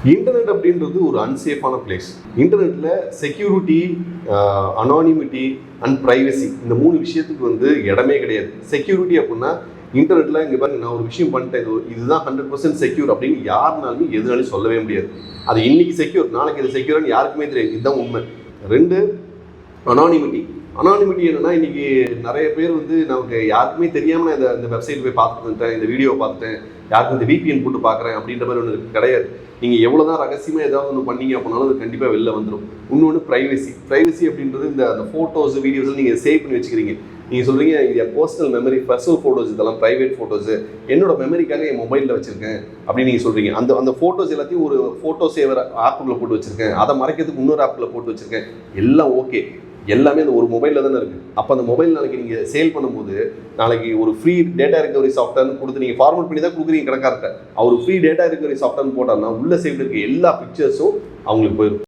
Internet அப்படின்றது ஒரு அன்சேஃபான place. இன்டர்நெட்டில் செக்யூரிட்டி, அனானிமிட்டி அண்ட் ப்ரைவசி இந்த 3 விஷயத்துக்கு வந்து இடமே கிடையாது. செக்யூரிட்டி அப்படின்னா இன்டர்நெட்டில் இங்கே பாருங்க, நான் ஒரு விஷயம் பண்ணிட்டேன், இதுதான் 100% செக்யூர் அப்படின்னு யாருனாலுமே எதுனாலும் சொல்லவே முடியாது. அது இன்னைக்கு செக்யூர், நாளைக்கு இது செக்யூர்னு யாருக்குமே தெரியாது. இதுதான் உண்மை. 2, அனானிமிட்டி என்னன்னா, இன்னைக்கு நிறைய பேர் வந்து நமக்கு யாருக்குமே தெரியாமல் நான் இந்த வெப்சைட் போய் பார்த்துட்டேன், இந்த வீடியோ பார்த்துட்டேன், யாருக்கும் இந்த VPN போட்டு பார்க்குறேன் அப்படின்ற மாதிரி ஒன்று கிடையாது. நீங்கள் எவ்வளோதான் ரகசியமாக ஏதாவது ஒன்று பண்ணீங்க அப்படின்னாலும் அது கண்டிப்பாக வெளில வந்துடும். இன்னொன்று ப்ரைவசி அப்படின்றது அந்த ஃபோட்டோஸ் வீடியோஸ் நீங்கள் சேவ் பண்ணி வச்சுக்கிறீங்க. நீங்கள் சொல்கிறீங்க இது என் பர்சனல் மெமரி, பர்சனல் ஃபோட்டோஸ், இதெல்லாம் ப்ரைவேட் ஃபோட்டோஸு, என்னோட மெமரிக்காக என் மொபைலில் வச்சுருக்கேன் அப்படின்னு நீங்கள் சொல்கிறீங்க. அந்த ஃபோட்டோஸ் எல்லாத்தையும் ஒரு ஃபோட்டோ சேவர் ஆப்புக்குள்ளே போட்டு வச்சுருக்கேன், அதை மறைக்கிறதுக்கு இன்னொரு ஆப்புக்குள்ளே போட்டு வச்சுருக்கேன், எல்லாம் ஓகே. எல்லாமே அந்த ஒரு மொபைலில் தானே இருக்குது. அப்போ அந்த மொபைல் நாளைக்கு நீங்கள் சேல் பண்ணும்போது நாளைக்கு ஒரு ஃப்ரீ டேட்டா ரிகவரி சாஃப்ட்வேர்னு கொடுத்து நீங்கள் ஃபார்மேட் பண்ணி தான் கொடுக்குறீங்க கடைக்கார்ட்ட. அவர் ஃப்ரீ டேட்டா ரிகவரி சாஃப்ட்வேர்னு போட்டார்னா உள்ள சேவ் இருக்க எல்லா பிக்சர்ஸும் அவங்களுக்கு போயிடும்.